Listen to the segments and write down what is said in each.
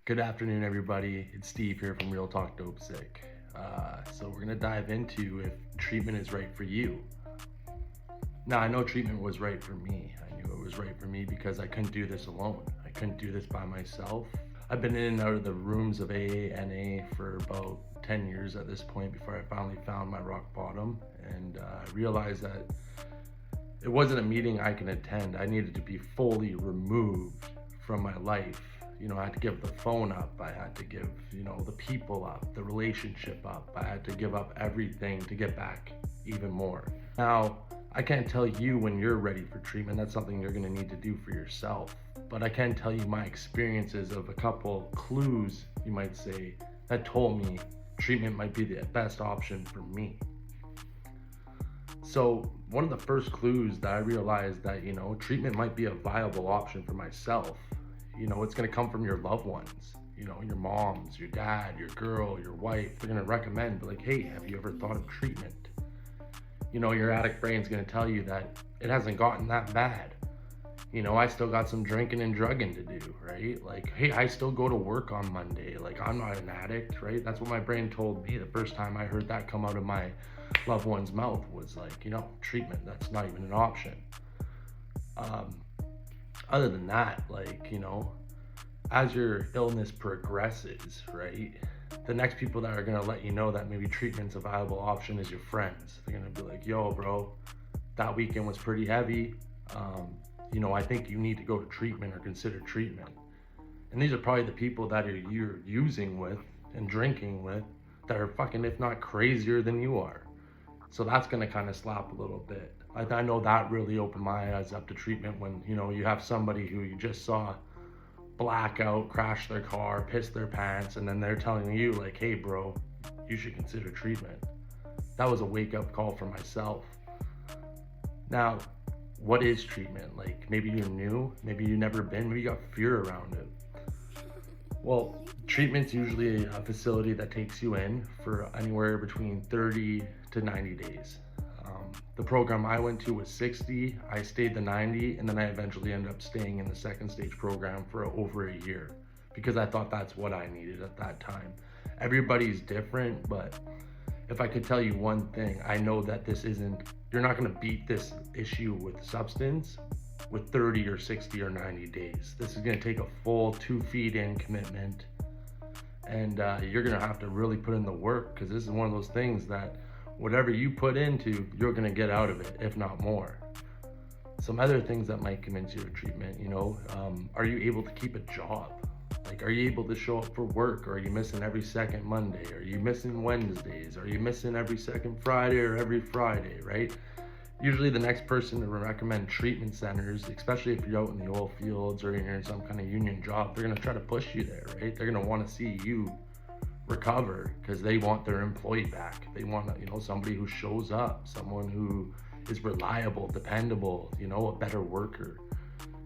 Good afternoon, everybody. It's Steve here from RealtalkDopesick. So we're gonna dive into if treatment is right for you. Now, I know treatment was right for me. I knew it was right for me because I couldn't do this alone. I couldn't do this by myself. I've been in and out of the rooms of AA and NA for about 10 years at this point before I finally found my rock bottom, and I realized that it wasn't a meeting I can attend. I needed to be fully removed from my life. I had to give the phone up. I had to give, the people up, the relationship up. I had to give up everything to get back even more. Now, I can't tell you when you're ready for treatment. That's something you're gonna need to do for yourself. But I can tell you my experiences of a couple clues, you might say, that told me treatment might be the best option for me. So one of the first clues that I realized that, treatment might be a viable option for myself. It's gonna come from your loved ones, your moms, your dad, your girl, your wife. They're gonna recommend, like, hey, have you ever thought of treatment? Your addict brain's gonna tell you that it hasn't gotten that bad. I still got some drinking and drugging to do, right? Like, hey, I still go to work on Monday. Like, I'm not an addict, right? That's what my brain told me the first time I heard that come out of my loved one's mouth was like, treatment, that's not even an option. Other than that, as your illness progresses, right, the next people that are going to let you know that maybe treatment's a viable option is your friends. They're going to be like, yo, bro, that weekend was pretty heavy. I think you need to go to treatment or consider treatment. And these are probably the people that you're using with and drinking with that are fucking, if not crazier than you are. So that's going to kind of slap a little bit. I know that really opened my eyes up to treatment when, you have somebody who you just saw black out, crash their car, piss their pants, and then they're telling you like, hey bro, you should consider treatment. That was a wake-up call for myself. Now, what is treatment? Like, maybe you're new, maybe you've never been, maybe you got fear around it. Well, treatment's usually a facility that takes you in for anywhere between 30 to 90 days. The program I went to was 60, I stayed the 90, and then I eventually ended up staying in the second stage program for over a year because I thought that's what I needed at that time. Everybody's different, but if I could tell you one thing, I know that you're not gonna beat this issue with substance with 30 or 60 or 90 days. This is gonna take a full 2 feet in commitment, and you're gonna have to really put in the work because this is one of those things that whatever you put into, you're gonna get out of it, if not more. Some other things that might come into your treatment, are you able to keep a job? Like, are you able to show up for work, or are you missing every second Monday? Are you missing Wednesdays? Are you missing every second Friday or every Friday, right? Usually the next person to recommend treatment centers, especially if you're out in the oil fields or you're in some kind of union job, they're gonna try to push you there, right? They're gonna wanna see you recover because they want their employee back. They want, somebody who shows up, someone who is reliable, dependable, a better worker.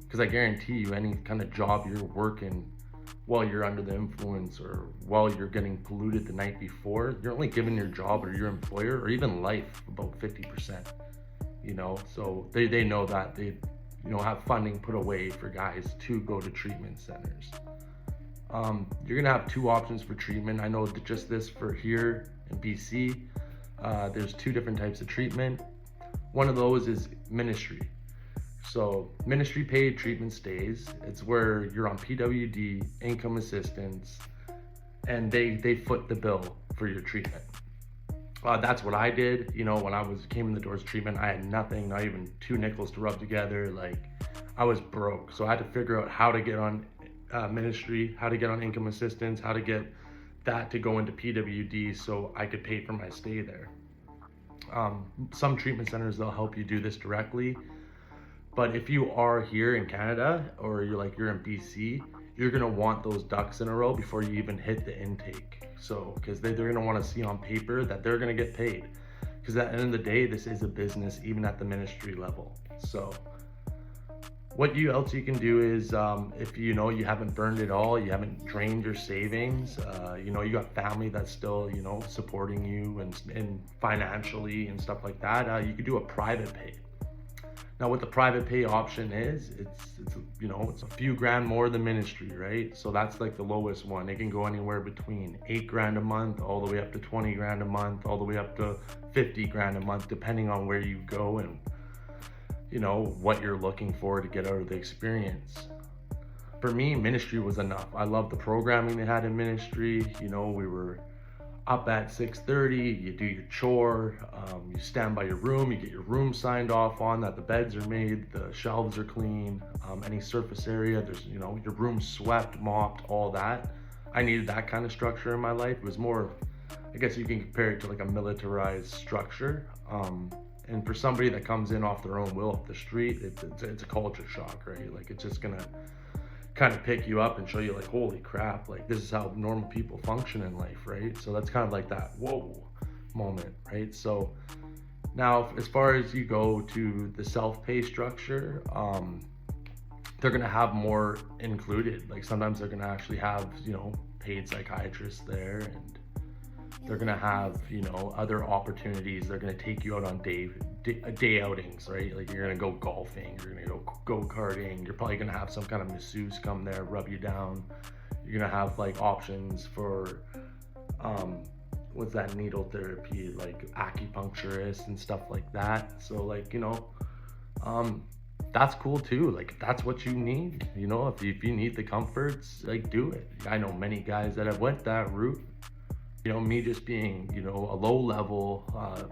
Because I guarantee you, any kind of job you're working while you're under the influence or while you're getting polluted the night before, you're only giving your job or your employer or even life about 50%. So they know that they have funding put away for guys to go to treatment centers. You're gonna have 2 options for treatment. I know that just this for here in BC, there's 2 different types of treatment. One of those is ministry. So ministry paid treatment stays. It's where you're on PWD, income assistance, and they foot the bill for your treatment. That's what I did. When I came in the doors of treatment, I had nothing, not even 2 nickels to rub together. Like, I was broke. So I had to figure out how to get on ministry, how to get on income assistance, how to get that to go into PWD so I could pay for my stay there. Some treatment centers, they'll help you do this directly. But if you are here in Canada or you're in BC, you're gonna want those ducks in a row before you even hit the intake. So, because they're gonna wanna see on paper that they're gonna get paid. Because at the end of the day, this is a business, even at the ministry level. So, what else you can do is, if you haven't burned it all, you haven't drained your savings, you got family that's still, supporting you and financially and stuff like that, you could do a private pay. Now what the private pay option is, it's you know, it's a few grand more than ministry, right? So that's like the lowest one. It can go anywhere between 8 grand a month all the way up to 20 grand a month, all the way up to 50 grand a month, depending on where you go and, you know, what you're looking for to get out of the experience. For me, ministry was enough. I loved the programming they had in ministry. You know, we were up at 6:30, you do your chore, you stand by your room, you get your room signed off on, that the beds are made, the shelves are clean, any surface area, there's, you know, your room swept, mopped, all that. I needed that kind of structure in my life. It was more, I guess you can compare it to like a militarized structure. And for somebody that comes in off their own will off the street, it's a culture shock, right? Like it's just gonna kind of pick you up and show you like, holy crap, like this is how normal people function in life, right? So that's kind of like that whoa moment, right? So now as far as you go to the self-pay structure, they're gonna have more included. Like sometimes they're gonna actually have, you know, paid psychiatrists there, and they're gonna have, you know, other opportunities. They're gonna take you out on day outings, right? Like you're gonna go golfing, you're gonna go karting, you're probably gonna have some kind of masseuse come there, rub you down. You're gonna have like options for what's that, needle therapy, like acupuncturists and stuff like that. So like, you know, that's cool too. Like if that's what you need, you know, if you need the comforts, like do it. I know many guys that have went that route. You know, me just being, you know, a low level,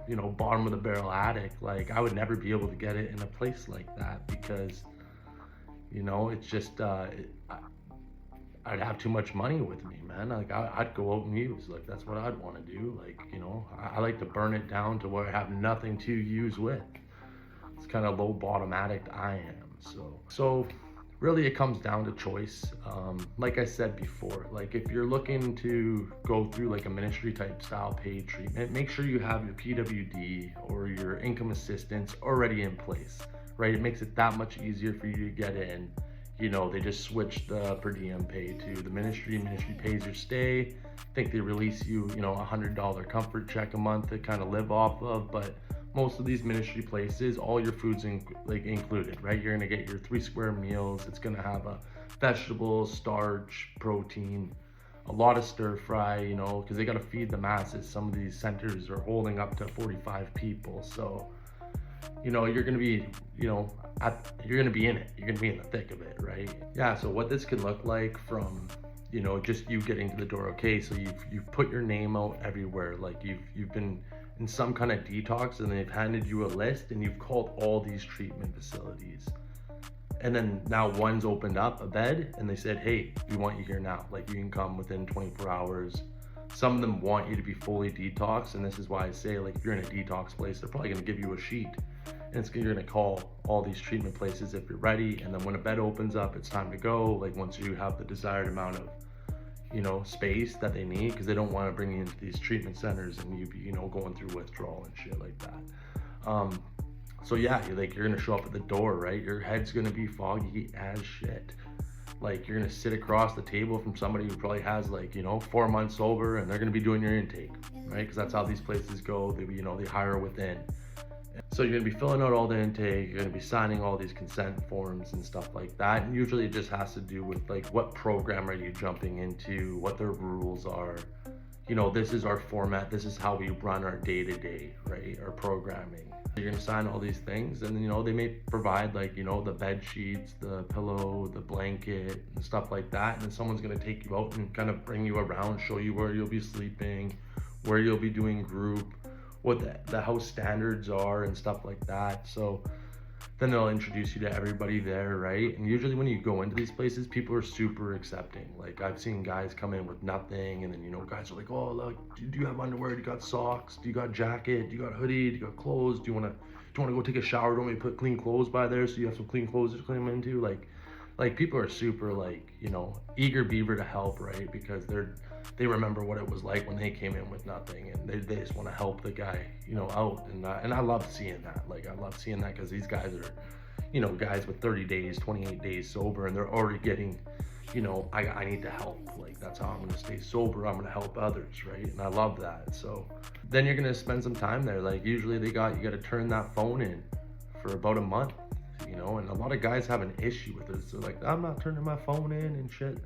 you know, bottom of the barrel addict, like I would never be able to get it in a place like that because, you know, it's just, I'd have too much money with me, man. Like I'd go out and use, like that's what I'd want to do. Like, you know, I like to burn it down to where I have nothing to use with. It's kind of low bottom addict I am. So really it comes down to choice. Like I said before, like if you're looking to go through like a ministry type style paid treatment, make sure you have your PWD or your income assistance already in place, right? It makes it that much easier for you to get in. You know, they just switched the per diem pay to the ministry pays your stay. I think they release you, you know, $100 comfort check a month to kind of live off of, but most of these ministry places, all your food's included, right? You're gonna get your 3 square meals. It's gonna have a vegetable, starch, protein, a lot of stir fry, you know, because they gotta feed the masses. Some of these centers are holding up to 45 people. So, you know, you're gonna be, you know, you're gonna be in it. You're gonna be in the thick of it, right? Yeah, so what this can look like from, you know, just you getting to the door, okay, so you've put your name out everywhere, like you've been in some kind of detox and they've handed you a list and you've called all these treatment facilities. And then now one's opened up a bed and they said, hey, we want you here now. Like you can come within 24 hours. Some of them want you to be fully detoxed. And this is why I say, like, if you're in a detox place, they're probably gonna give you a sheet. And you're gonna call all these treatment places if you're ready. And then when a bed opens up, it's time to go. Like once you have the desired amount of, you know, space that they need, because they don't want to bring you into these treatment centers and you be, you know, going through withdrawal and shit like that. So yeah, you're gonna show up at the door, right? Your head's gonna be foggy as shit. Like you're gonna sit across the table from somebody who probably has, like, you know, 4 months sober, and they're gonna be doing your intake, right? Because that's how these places go. They, you know, they hire within. So you're gonna be filling out all the intake, you're gonna be signing all these consent forms and stuff like that. And usually it just has to do with like, what program are you jumping into, what their rules are. You know, this is our format, this is how we run our day-to-day, right? Our programming. You're gonna sign all these things, and you know, they may provide, like, you know, the bed sheets, the pillow, the blanket and stuff like that. And then someone's gonna take you out and kind of bring you around, show you where you'll be sleeping, where you'll be doing group, what the house standards are and stuff like that. So then they'll introduce you to everybody there, right? And usually when you go into these places, people are super accepting. Like I've seen guys come in with nothing, and then, you know, guys are like, oh, look, do you have underwear? Do you got socks? Do you got jacket? Do you got hoodie? Do you got clothes? Do you want to go take a shower? Don't we put clean clothes by there so you have some clean clothes to clean them into? Like people are super, like, you know, eager beaver to help, right? Because they remember what it was like when they came in with nothing, and they just want to help the guy, you know, out. And I love seeing that. Like I love seeing that, because these guys are, you know, guys with 30 days, 28 days sober, and they're already getting, you know, I need to help. Like that's how I'm going to stay sober. I'm going to help others, right? And I love that. So then you're going to spend some time there. Like usually you got to turn that phone in for about a month. and a lot of guys have an issue with it. So like, I'm not turning my phone in and shit.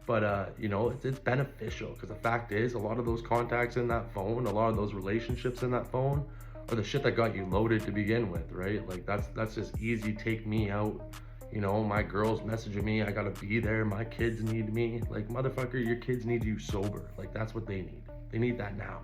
But it's beneficial, because the fact is, a lot of those contacts in that phone, a lot of those relationships in that phone are the shit that got you loaded to begin with, right? Like that's just easy, take me out. My girl's messaging me, I gotta be there, my kids need me. Like, motherfucker, your kids need you sober. Like, that's what they need. They need that now.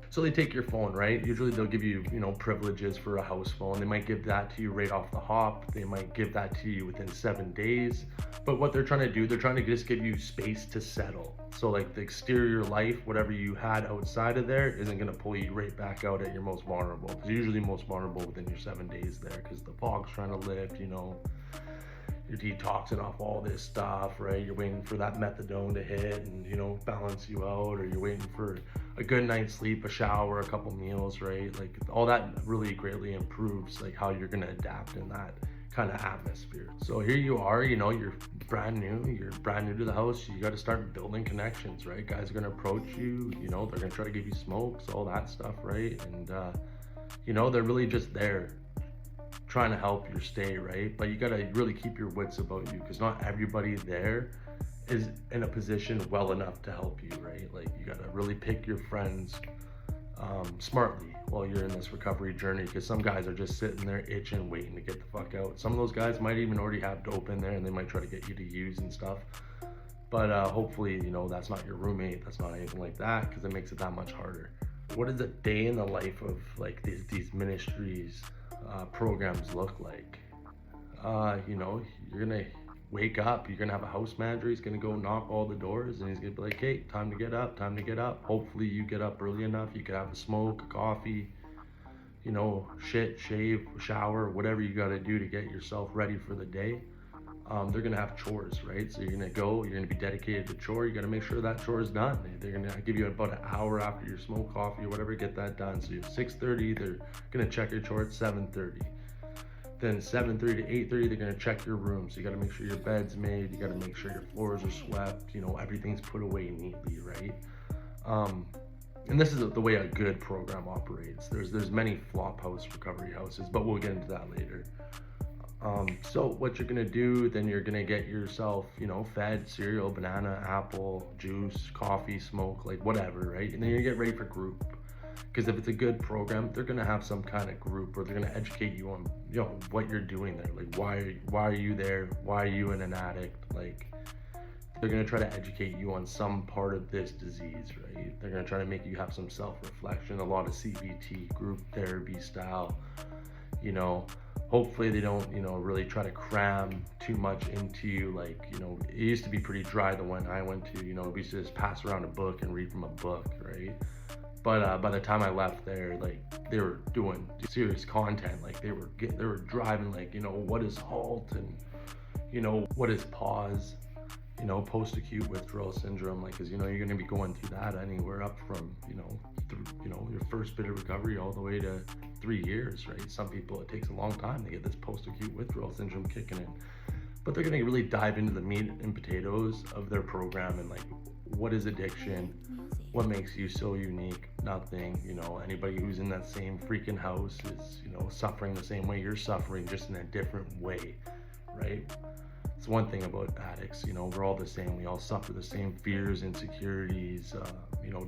So they take your phone, right? Usually they'll give you, privileges for a house phone. They might give that to you right off the hop. They might give that to you within 7 days. But what they're trying to do, they're trying to just give you space to settle. So like the exterior life, whatever you had outside of there, isn't gonna pull you right back out at your most vulnerable. Because you're usually most vulnerable within your 7 days there, because the fog's trying to lift, you're detoxing off all this stuff, right? You're waiting for that methadone to hit and, balance you out, or you're waiting for a good night's sleep, a shower, a couple meals, right? Like, all that really greatly improves like how you're gonna adapt in that kind of atmosphere. So here you are, you're brand new to the house. You got to start building connections, right? Guys are gonna approach you, they're gonna try to give you smokes, all that stuff, right? And they're really just there trying to help your stay, right? But you gotta really keep your wits about you, because not everybody there is in a position well enough to help you, right? Like, you gotta really pick your friends smartly while you're in this recovery journey, because some guys are just sitting there itching, waiting to get the fuck out. Some of those guys might even already have dope in there, and they might try to get you to use and stuff. But hopefully, that's not your roommate, that's not anything like that, because it makes it that much harder. What does a day in the life of like these ministries programs look like? You're gonna wake up, you're gonna have a house manager, he's gonna go knock all the doors, and he's gonna be like, hey, time to get up. Hopefully you get up early enough, you could have a smoke, a coffee, shave, shower, whatever you gotta do to get yourself ready for the day. They're gonna have chores, right? So you're gonna be dedicated to chore. You gotta make sure that chore is done. They're gonna give you about an hour after your smoke, coffee, or whatever, get that done. So you're 6:30, they're gonna check your chore at 7:30. Then 7:30 to 8:30, they're gonna check your room. So you gotta make sure your bed's made, you gotta make sure your floors are swept, everything's put away neatly, right? And this is the way a good program operates. There's many flop house recovery houses, but we'll get into that later. So what you're gonna do, then you're gonna get yourself, fed cereal, banana, apple, juice, coffee, smoke, like whatever, right? And then you get ready for group. Because if it's a good program, they're gonna have some kind of group, or they're gonna educate you on, what you're doing there. Like, why are you there? Why are you an addict? Like, they're gonna try to educate you on some part of this disease, right? They're gonna try to make you have some self-reflection, a lot of CBT, group therapy style, hopefully they don't, really try to cram too much into you. Like, it used to be pretty dry, the one I went to, we used to just pass around a book and read from a book, right? But by the time I left there, like, they were doing serious content. Like, they were driving, like, what is HALT, and what is pause, post-acute withdrawal syndrome, like, because you're going to be going through that anywhere up from your first bit of recovery all the way to 3 years, right? Some people, it takes a long time to get this post-acute withdrawal syndrome kicking in. But they're going to really dive into the meat and potatoes of their program, and like, what is addiction, what makes you so unique? Nothing. Anybody who's in that same freaking house is suffering the same way you're suffering, just in a different way, right? It's one thing about addicts, we're all the same. We all suffer the same fears, insecurities,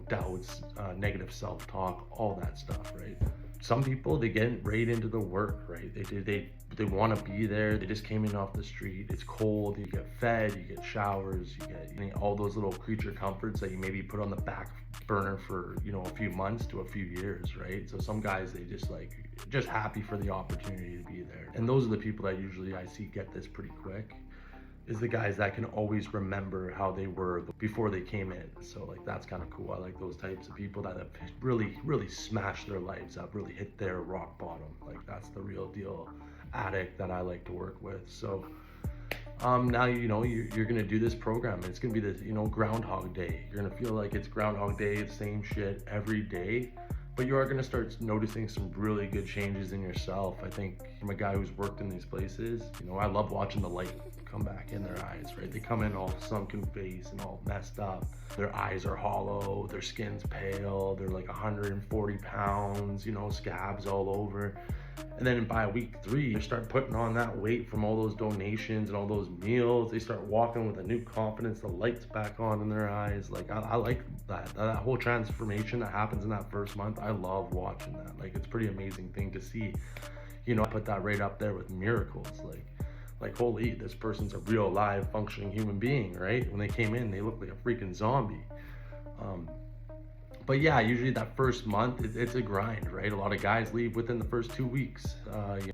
doubts, negative self-talk, all that stuff, right? Some people, they get right into the work, right? They want to be there. They just came in off the street. It's cold. You get fed, you get showers, you get all those little creature comforts that you maybe put on the back burner for a few months to a few years, right? So some guys, they just happy for the opportunity to be there. And those are the people that usually I see get this pretty quick, is the guys that can always remember how they were before they came in. So like, that's kind of cool. I like those types of people that have really smashed their lives up, really hit their rock bottom. Like, that's the real deal addict that I like to work with. So now you're gonna do this program. It's gonna be this Groundhog Day. You're gonna feel like it's Groundhog Day, the same shit every day. But you are going to start noticing some really good changes in yourself. I think, from a guy who's worked in these places, I love watching the light come back in their eyes, right? They come in all sunken face and all messed up. Their eyes are hollow, their skin's pale, they're like 140 pounds, scabs all over. And then by week 3, they start putting on that weight from all those donations and all those meals. They start walking with a new confidence, the light's back on in their eyes. Like I like that whole transformation that happens in that first month. I love watching that. Like it's a pretty amazing thing to see. You know, I put that right up there with miracles. Like holy, this person's a real live functioning human being, right? When they came in, they looked like a freaking zombie. But yeah, usually that first month, it's a grind, right? A lot of guys leave within the first 2 weeks.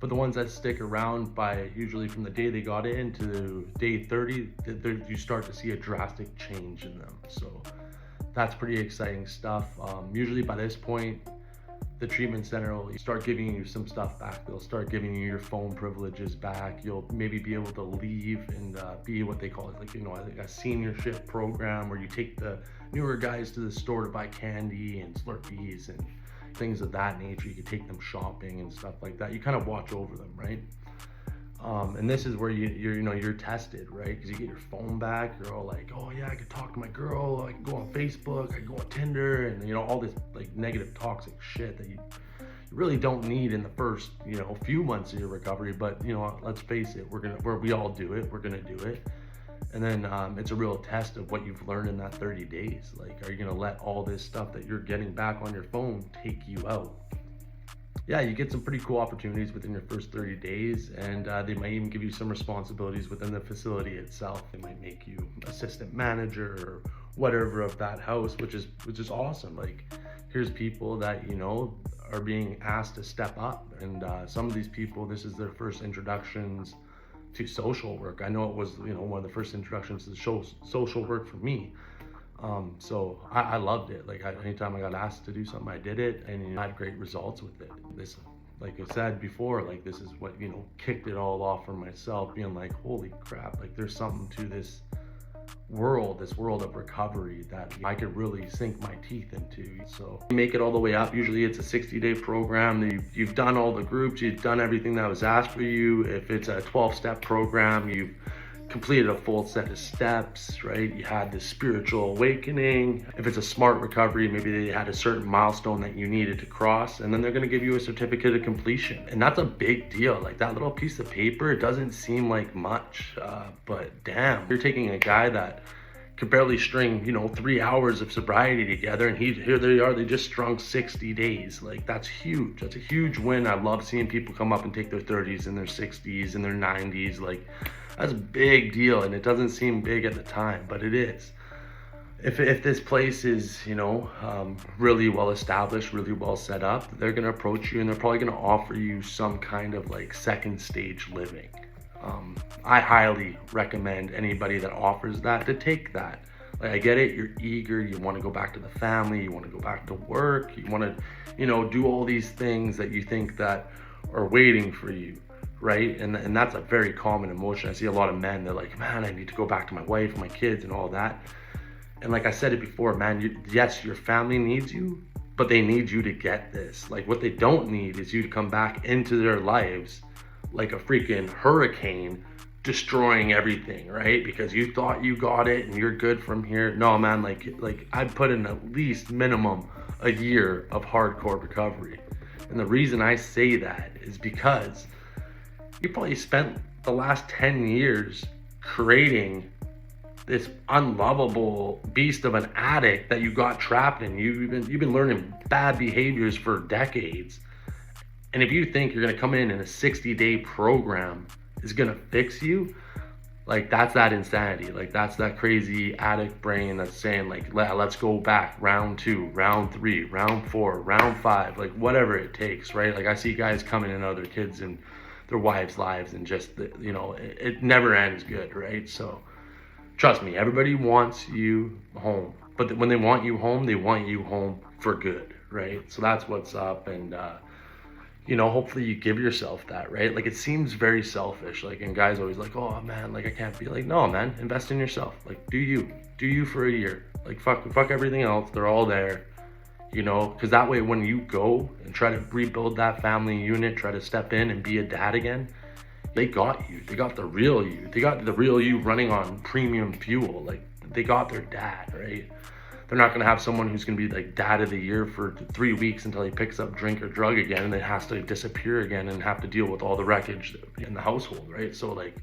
But the ones that stick around by usually from the day they got in to day 30, you start to see a drastic change in them. So that's pretty exciting stuff. Usually by this point, the treatment center will start giving you some stuff back. They'll start giving you your phone privileges back. You'll maybe be able to leave and be what they call it, like, you know, a seniorship program where you take the newer guys to the store to buy candy and Slurpees and things of that nature. You can take them shopping and stuff like that. You kind of watch over them, right? And this is where you're tested, right? Because you get your phone back. You're all like, oh yeah, I can talk to my girl. I can go on Facebook. I can go on Tinder, and all this like negative, toxic shit that you really don't need in the first few months of your recovery. But let's face it, we all do it. We're gonna do it, and then it's a real test of what you've learned in that 30 days. Like, are you gonna let all this stuff that you're getting back on your phone take you out? Yeah, you get some pretty cool opportunities within your first 30 days, and they might even give you some responsibilities within the facility itself. They might make you assistant manager or whatever of that house, which is awesome. Like, here's people that are being asked to step up, and some of these people, this is their first introductions to social work. I know it was one of the first introductions to social work for me. So I loved it. Like, anytime I got asked to do something, I did it, and I had great results with it. This, like I said before, like this is what kicked it all off for myself, being like, holy crap, like there's something to this world of recovery that I could really sink my teeth into. So you make it all the way up. Usually it's a 60-day program. You've done all the groups, you've done everything that was asked for you. If it's a 12-step program, you've completed a full set of steps, right? You had this spiritual awakening. If it's a smart recovery, maybe they had a certain milestone that you needed to cross, and then they're gonna give you a certificate of completion. And that's a big deal. Like, that little piece of paper, it doesn't seem like much, but damn, you're taking a guy that could barely string 3 hours of sobriety together, and here they are, they just strung 60 days. Like, that's huge. That's a huge win. I love seeing people come up and take their 30s and their 60s and their 90s. Like, that's a big deal, and it doesn't seem big at the time, but it is. If this place is really well established, really well set up, they're gonna approach you and they're probably gonna offer you some kind of like second stage living. I highly recommend anybody that offers that to take that. Like, I get it, you're eager, you want to go back to the family, you want to go back to work, you want to do all these things that you think that are waiting for you, right? And that's a very common emotion. I see a lot of men, they're like, man, I need to go back to my wife and my kids and all that. And like I said it before, man, yes, your family needs you, but they need you to get this. Like, what they don't need is you to come back into their lives like a freaking hurricane, destroying everything, right? Because you thought you got it and you're good from here. No, man, like I'd put in at least minimum a year of hardcore recovery. And the reason I say that is because you probably spent the last 10 years creating this unlovable beast of an addict that you got trapped in. You've been learning bad behaviors for decades. And if you think you're gonna come in a 60-day program is gonna fix you, like, that's that insanity. Like, that's that crazy addict brain that's saying, like, let's go back, round 2, round 3, round 4, round 5, like whatever it takes, right? Like, I see guys coming in other kids and their wives' lives, and just it never ends good, right? So trust me, everybody wants you home, but when they want you home for good, right? So that's what's up. And hopefully you give yourself that, right? Like, it seems very selfish, like, and guys always like, oh man, like I can't be like, no man, invest in yourself. Like, do you for a year. Like, fuck everything else, they're all there, because that way when you go and try to rebuild that family unit, try to step in and be a dad again, they got you. They got the real you. They got the real you running on premium fuel. Like, they got their dad, right? They're not gonna have someone who's gonna be like dad of the year for 3 weeks until he picks up drink or drug again, and then has to disappear again and have to deal with all the wreckage in the household, right? So like,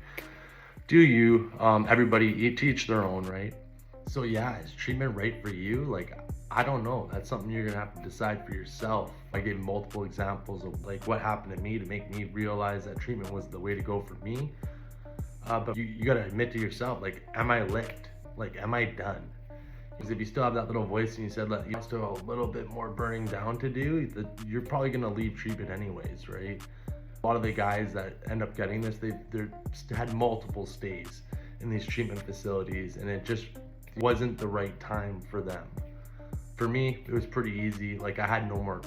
do you, everybody each their own, right? So yeah, is treatment right for you? Like, I don't know. That's something you're gonna have to decide for yourself. I gave multiple examples of like what happened to me to make me realize that treatment was the way to go for me. But you gotta admit to yourself, like, am I licked? Like, am I done? Because if you still have that little voice and you said that you still have a little bit more burning down to do, you're probably gonna leave treatment anyways, right? A lot of the guys that end up getting this, they're had multiple stays in these treatment facilities, and it just wasn't the right time for them. For me, it was pretty easy. Like, I had no more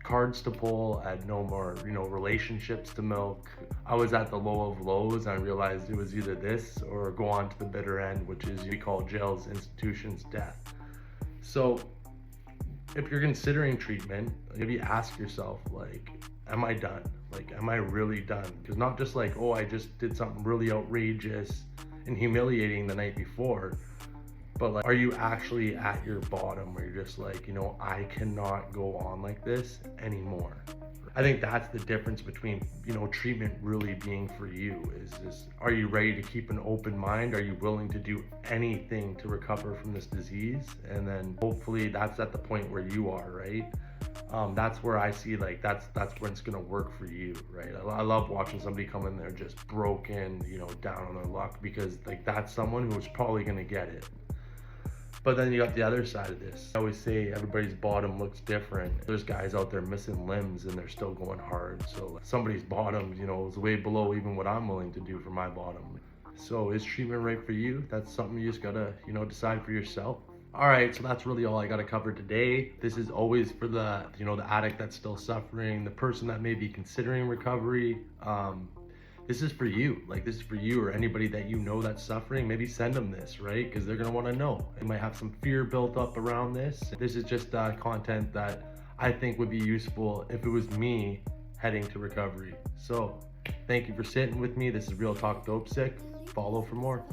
cards to pull, I had no more, relationships to milk. I was at the low of lows, and I realized it was either this or go on to the bitter end, which is we call jails, institutions, death. So if you're considering treatment, maybe ask yourself, like, am I done? Like, am I really done? Because not just like, oh, I just did something really outrageous and humiliating the night before, but like, are you actually at your bottom where you're just like, I cannot go on like this anymore? I think that's the difference between, treatment really being for you is are you ready to keep an open mind? Are you willing to do anything to recover from this disease? And then hopefully that's at the point where you are, right? That's where I see, like, that's when it's gonna work for you, right? I love watching somebody come in there just broken, down on their luck, because like that's someone who's probably gonna get it. But then you got the other side of this. I always say everybody's bottom looks different. There's guys out there missing limbs and they're still going hard. So somebody's bottom, is way below even what I'm willing to do for my bottom. So is treatment right for you? That's something you just gotta, decide for yourself. All right, so that's really all I gotta cover today. This is always for the, the addict that's still suffering, the person that may be considering recovery. This is for you. Like, this is for you or anybody that that's suffering. Maybe send them this, right? Because they're gonna wanna know. They might have some fear built up around this. This is just content that I think would be useful if it was me heading to recovery. So thank you for sitting with me. This is Real Talk Dope Sick. Follow for more.